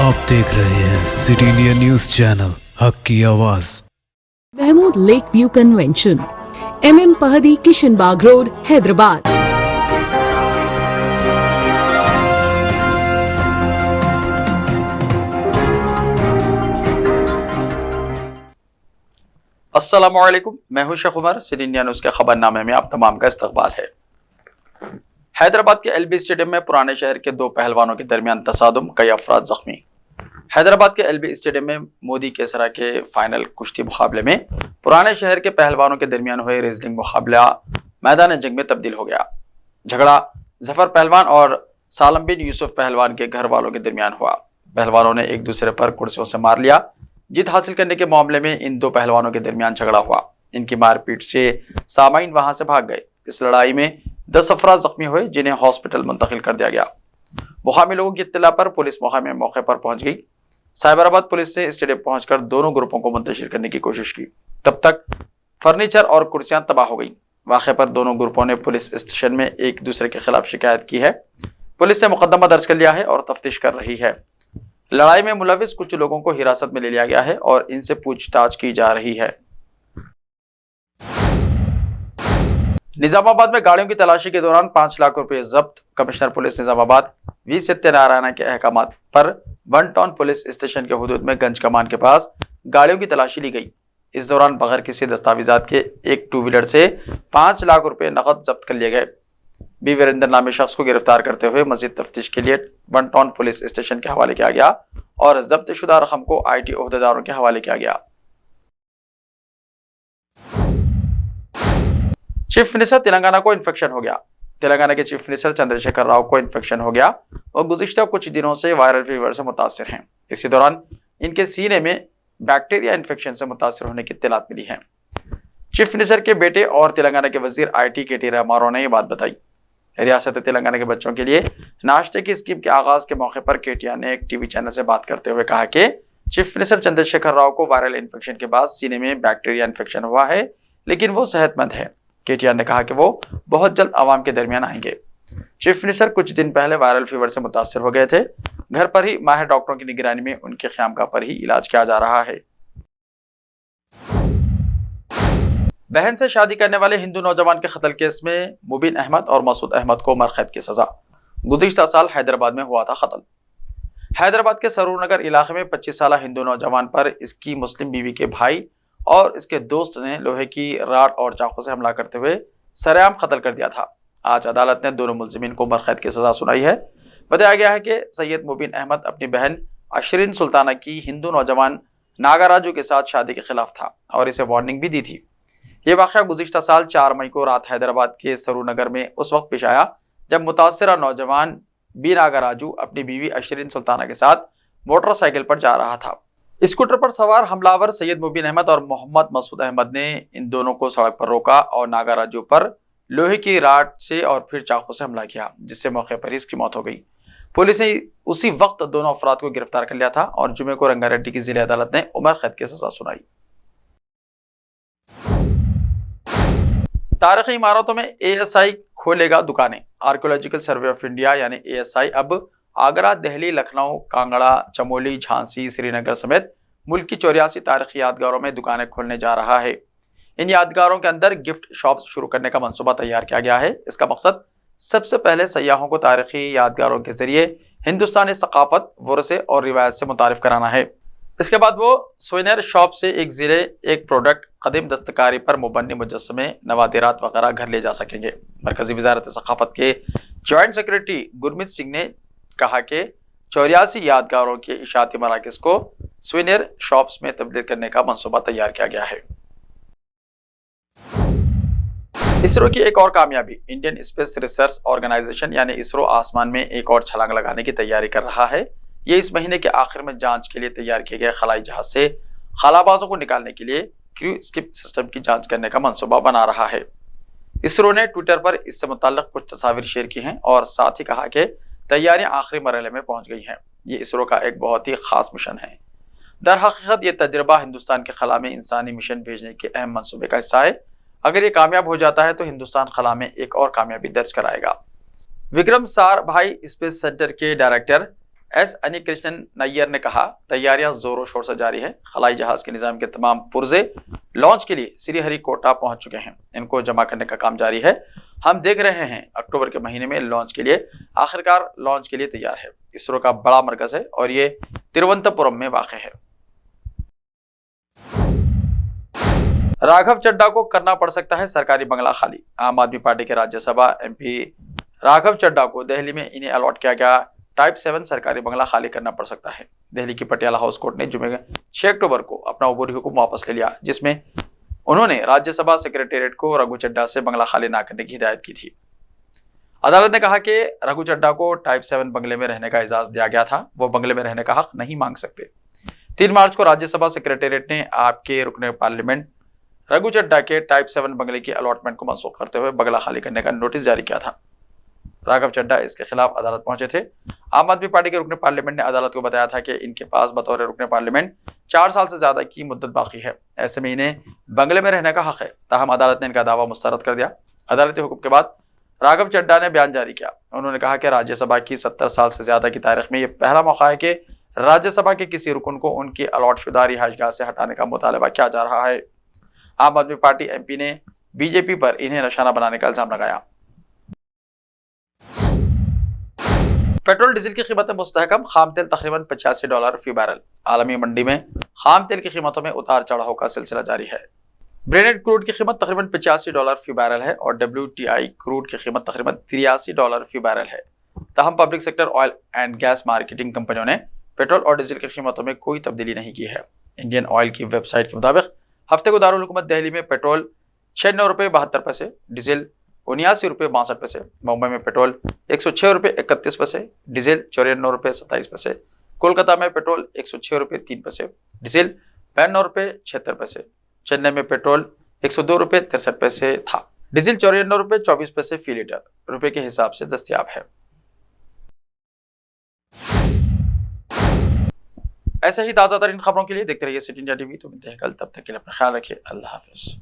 आप देख रहे हैं सिटी इंडिया न्यूज चैनल, हक की आवाज। Mahmood lake view convention, MM Pahadi, Kishanbagh road, Hyderabad. अस्सलामुअलैकुम, मैं हूं Sheikh Umar. City India news के खबरनामे में आप तमाम का इस्तकबाल है। हैदराबाद के LB स्टेडियम में पुराने शहर के दो पहलवानों के दरमियान तसादुम, कई अफराद जख्मी। हैदराबाद के LB स्टेडियम में मोदी केसरा के फाइनल कुश्ती मुकाबले में पुराने शहर के पहलवानों के दरमियान हुए रेसलिंग मुकाबला मैदान जंग में तब्दील हो गया। झगड़ा जफर पहलवान और सालम बिन यूसुफ पहलवान के घर वालों के दरमियान हुआ। पहलवानों ने एक दूसरे पर कुर्सियों से मार लिया। जीत हासिल करने के मामले में इन दो पहलवानों के दरमियान झगड़ा हुआ। इनकी मारपीट से सामाइन वहां से भाग गए। इस लड़ाई में 10 अफराद जख्मी हुए, जिन्हें हॉस्पिटल मुंतकिल कर दिया गया। मुकामी लोगों की इत्तला पर पुलिस मौके पर पहुंच गई। साइबराबाद पुलिस ने स्टेडियम पहुंचकर दोनों ग्रुपों को मुंतशिर करने की कोशिश की। तब तक फर्नीचर और कुर्सियां तबाह हो गई। वाक़े पर दोनों ग्रुपों ने पुलिस स्टेशन में एक दूसरे के खिलाफ शिकायत की है। पुलिस ने मुकदमा दर्ज कर लिया है और तफ्तीश कर रही है। लड़ाई में मुलविस कुछ लोगों को हिरासत में ले लिया गया है और इनसे पूछताछ की जा रही है। निजामाबाद में गाड़ियों की तलाशी के दौरान 5 लाख रुपए जब्त। Commissioner police Nizamabad V Satyanarayana के अहकाम पर 1 टाउन पुलिस स्टेशन के हुदूद में गंज कमान के पास गाड़ियों की तलाशी ली गई। इस दौरान बगैर किसी दस्तावेजात के एक 2 व्हीलर से 5 लाख रुपए नकद जब्त कर लिए गए। बी वीरेंद्र नामी शख्स को गिरफ्तार करते हुए मजीद तफ्तीश के लिए 1 टाउन पुलिस स्टेशन के हवाले किया गया और जब्त शुदा रकम को IT ओहदेदारों के हवाले किया गया। चीफ मिनिस्टर तेलंगाना को इन्फेक्शन हो गया। तेलंगाना के चीफ मिनिस्टर चंद्रशेखर राव को इन्फेक्शन हो गया और गुज़िश्ता कुछ दिनों से वायरल फीवर से मुतासिर हैं। इसी दौरान इनके सीने में बैक्टीरिया इन्फेक्शन से मुतासिर होने की इत्तलात मिली है। चीफ मिनिस्टर के बेटे और तेलंगाना के वजीर IT KT रामाराव ने यह बात बताई। रियासत तेलंगाना के बच्चों के लिए नाश्ते की स्कीम के आगाज के मौके पर KTR ने एक TV चैनल से बात करते हुए कहा कि चीफ मिनिस्टर चंद्रशेखर राव को वायरल इन्फेक्शन के बाद सीने में बैक्टीरिया इन्फेक्शन हुआ है, लेकिन वो सेहतमंद है। KTR ने कहा कि वो बहुत जल्द आवाम के दरमियान आएंगे। चीफ मिनिस्टर कुछ दिन पहले वायरल फीवर से मुतासिर हो गए थे। घर पर ही माहिर डॉक्टरों की निगरानी में उनके ख्यामगाह पर ही इलाज किया जा रहा है। बहन से शादी करने वाले हिंदू नौजवान के कत्ल केस में मुबीन अहमद और मसूद अहमद को उम्र कैद की सजा। गुज़िश्ता साल हैदराबाद में हुआ था कत्ल। हैदराबाद के सरूर नगर इलाके में 25 साल हिंदू नौजवान पर इसकी मुस्लिम बीवी के भाई और इसके दोस्त ने लोहे की राड और चाकू से हमला करते हुए सरेआम कत्ल कर दिया था। आज अदालत ने दोनों मुलजिमीन को उम्र कैद की सजा सुनाई है। बताया गया है कि सैयद मुबीन अहमद अपनी बहन अशरीन सुल्ताना की हिंदू नौजवान नागाराजू के साथ शादी के खिलाफ था और इसे वार्निंग भी दी थी। ये वाक़या गुज़िश्ता साल 4 मई को रात हैदराबाद के सरूर नगर में उस वक्त पेश आया जब मुतासिरा नौजवान बी नागाराजू अपनी बीवी अशरीन सुल्ताना के साथ मोटरसाइकिल पर जा रहा था। स्कूटर पर सवार हमलावर सैयद मुबीन अहमद और मोहम्मद मसूद अहमद ने इन दोनों को सड़क पर रोका और नागाराजू पर लोहे की राड से और फिर चाकू से हमला किया, जिससे मौके पर ही इसकी मौत हो गई। पुलिस ने उसी वक्त दोनों अफराद को गिरफ्तार कर लिया था और जुमे को रंगारेड्डी की जिला अदालत ने उम्र कैद की सजा सुनाई। तारीखी इमारतों में ASI खोलेगा दुकानें। आर्कियोलॉजिकल सर्वे ऑफ इंडिया यानी ASI अब आगरा, दिल्ली, लखनऊ, कांगड़ा, चमोली, झांसी, श्रीनगर समेत मुल्क की 84 तारीखी यादगारों में दुकानें खोलने जा रहा है। इन यादगारों के अंदर गिफ्ट शॉप्स शुरू करने का मंसूबा तैयार किया गया है। इसका मकसद सबसे पहले सयाहों को तारीखी यादगारों के जरिए हिंदुस्तानी सकाफत, वरसे और रिवायत से मुतारिफ कराना है। इसके बाद वो सोवेनियर शॉप से एक ज़िले एक प्रोडक्ट, कदीम दस्तकारी पर मुबन्नी मुजस्समे, नवादिरात वगैरह घर ले जा सकेंगे। मरकजी वजारत सकाफत के जॉइंट सेक्रेटरी गुरमीत सिंह ने कहा कि 84 यादगारों के इशाती मराकज़ को सोवेनियर शॉप्स में तब्दील करने का मंसूबा तैयार किया गया है। इसरो की एक और कामयाबी। इंडियन स्पेस रिसर्च ऑर्गेनाइजेशन यानी इसरो आसमान में एक और छलांग लगाने की तैयारी कर रहा है। ये इस महीने के आखिर में जांच के लिए तैयार किए गए खलाई जहाज से खलाबाजों को निकालने के लिए क्रू स्किप सिस्टम की जांच करने का मंसूबा बना रहा है। इसरो ने ट्विटर पर इससे मुताल्लिक कुछ तस्वीर शेयर की हैं और साथ ही कहा कि तैयारियां आखिरी मरहले में पहुंच गई हैं। ये इसरो का एक बहुत ही खास मिशन है। दर हकीकत ये तजर्बा हिंदुस्तान के खला में इंसानी मिशन भेजने के अहम मंसूबे का हिस्सा है। अगर ये कामयाब हो जाता है तो हिंदुस्तान खला में एक और कामयाबी दर्ज कराएगा। विक्रम साराभाई स्पेस सेंटर के डायरेक्टर एस अनिकृष्णन नैयर ने कहा, तैयारियां जोरों शोर से जारी है। खलाई जहाज के निजाम के तमाम पुर्जे लॉन्च के लिए श्रीहरिकोटा पहुंच चुके हैं। इनको जमा करने का काम जारी है। हम देख रहे हैं अक्टूबर के महीने में लॉन्च के लिए आखिरकार लॉन्च के लिए तैयार है। इसरो का बड़ा मरकज है और ये तिरुवनंतपुरम में वाक़ है। राघव चड्ढा को करना पड़ सकता है सरकारी बंगला खाली। आम आदमी पार्टी के राज्यसभा एमपी राघव चड्ढा को दिल्ली में इन्हें अलॉट किया गया टाइप 7 सरकारी बंगला खाली करना पड़ सकता है। दिल्ली की पटियाला हाउस कोर्ट ने जुमे 6 अक्टूबर को अपना अबूरी हुक्म वापस ले लिया, जिसमें उन्होंने राज्यसभा सेक्रेटेरिएट को रघु चड्ढा से बंगला खाली न करने की हिदायत की थी। अदालत ने कहा कि रघु चड्ढा को टाइप 7 बंगले में रहने का इजाजत दिया गया था, वो बंगले में रहने का हक नहीं मांग सकते। 3 मार्च को राज्यसभा सेक्रेटेरिएट ने आपके रुकने पार्लियामेंट रघु चड्ढा के टाइप 7 बंगले की अलॉटमेंट को मनसूख करते हुए बंगला खाली करने का नोटिस जारी किया था। राघव चड्ढा इसके खिलाफ अदालत पहुंचे थे। आम आदमी पार्टी के रुकने पार्लियामेंट ने अदालत को बताया था कि इनके पास बतौर रुकने पार्लियामेंट 4 साल से ज्यादा की मुद्दत बाकी है, ऐसे में इन्हें बंगले में रहने का हक है। ताहम अदालत ने इनका दावा मुस्तरद कर दिया। अदालती हुक्म के बाद राघव चड्ढा ने बयान जारी किया। उन्होंने कहा कि राज्यसभा की 70 साल से ज्यादा की तारीख में यह पहला मौका है कि राज्यसभा के किसी रुकन को उनकी अलॉट शुदा रिहाइशगाह से हटाने का मुतालबा किया जा रहा है। आम आदमी पार्टी एमपी ने बीजेपी पर इन्हें निशाना बनाने का इल्जाम लगाया। पेट्रोल डीजल की कीमतें मुस्तहकम, खाम तेल तकरीबन $85 फी बैरल। आलमी मंडी में खाम तेल की कीमतों में उतार चढ़ाव का सिलसिला जारी है। ब्रेंट क्रूड की कीमत तकरीबन $85 फी बैरल है और WTI क्रूड की कीमत तकरीबन $83 फी बैरल है। ताहम public sector oil and gas marketing कंपनियों ने पेट्रोल और डीजल की कीमतों में कोई तब्दीली नहीं की है। इंडियन ऑयल की वेबसाइट के मुताबिक हफ्ते को दारुल हुकूमत दिल्ली में पेट्रोल ₹96.72, डीजल ₹79.62, मुंबई में पेट्रोल ₹106.31, डीजल ₹94.27, कोलकाता में पेट्रोल ₹106.03, डीजल ₹92.76, चेन्नई में पेट्रोल ₹102.63 था। डीजल ₹94.24 फी लीटर रुपए के हिसाब से दस्तयाब है। ऐसे ही ताज़ा तरीन खबरों के लिए देखते रहिए सिटी इंडिया टीवी। तो मिलते हैं कल, तब तक के लिए अपना ख्याल रखिए। अल्लाह हाफिज।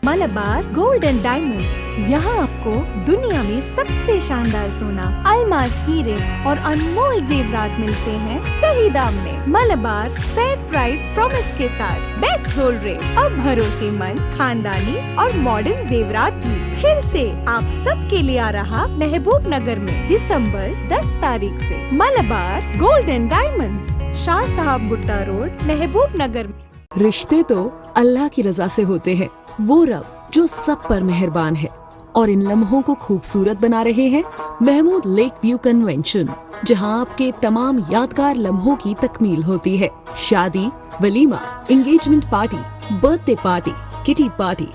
मलबार गोल्ड एंड डायमंड्स, यहाँ आपको दुनिया में सबसे शानदार सोना, अलमास हीरे और अनमोल जेवरात मिलते हैं सही दाम में। मलबार फेयर प्राइस प्रॉमिस के साथ बेस्ट गोल्ड रेट, अब भरोसेमंद, खानदानी और मॉडर्न जेवरात भी फिर से आप सब के लिए आ रहा महबूब नगर में दिसंबर 10 तारीख से। Malabar gold and diamonds, Shah साहब भुट्टा रोड, महबूब नगर में। रिश्ते तो अल्लाह की रजा से होते हैं। वो रब जो सब पर मेहरबान है और इन लम्हों को खूबसूरत बना रहे हैं महमूद लेक व्यू कन्वेंशन, जहां आपके तमाम यादगार लम्हों की तकमील होती है। शादी, वलीमा, engagement party, birthday party, kitty party,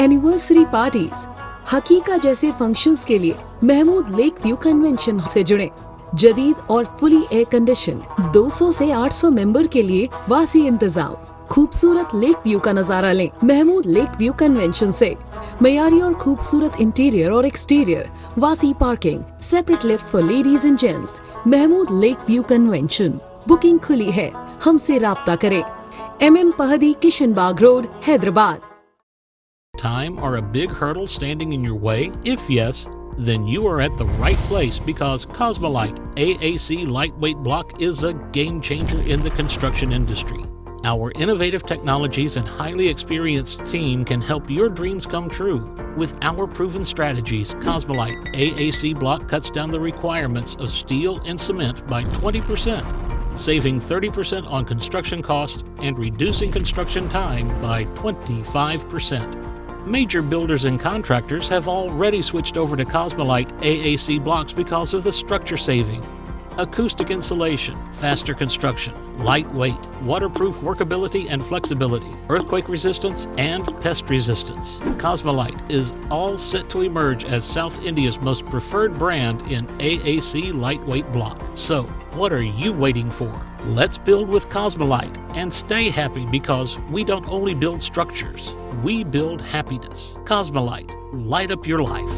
anniversary parties, हकीका जैसे फंक्शंस के लिए महमूद लेक व्यू कन्वेंशन से जुड़े। जदीद और फुली एयर कंडीशन 200 से 800 मेंबर के लिए वासी इंतजाम। खूबसूरत लेक व्यू का नजारा लें महमूद लेक व्यू कन्वेंशन से। मयारी और खूबसूरत इंटीरियर और एक्सटीरियर, वासी parking, separate lift for ladies and gents. Mahmood lake view convention, booking खुली है, हमसे राब्ता करें। MM Pahadi, Kishanbagh road, Hyderabad. Time or a big hurdle standing in your way? If yes, then you are at the right place, because Cosmolite AAC lightweight block is a game changer in the construction industry. Our innovative technologies and highly experienced team can help your dreams come true. With our proven strategies, Cosmolite AAC block cuts down the requirements of steel and cement by 20%, saving 30% on construction costs and reducing construction time by 25%. Major builders and contractors have already switched over to Cosmolite AAC blocks because of the structure saving, acoustic insulation, faster construction, lightweight, waterproof workability and flexibility, earthquake resistance, and pest resistance. Cosmolite is all set to emerge as South India's most preferred brand in AAC lightweight block. So, what are you waiting for? Let's build with Cosmolite and stay happy, because we don't only build structures, we build happiness. Cosmolite, light up your life.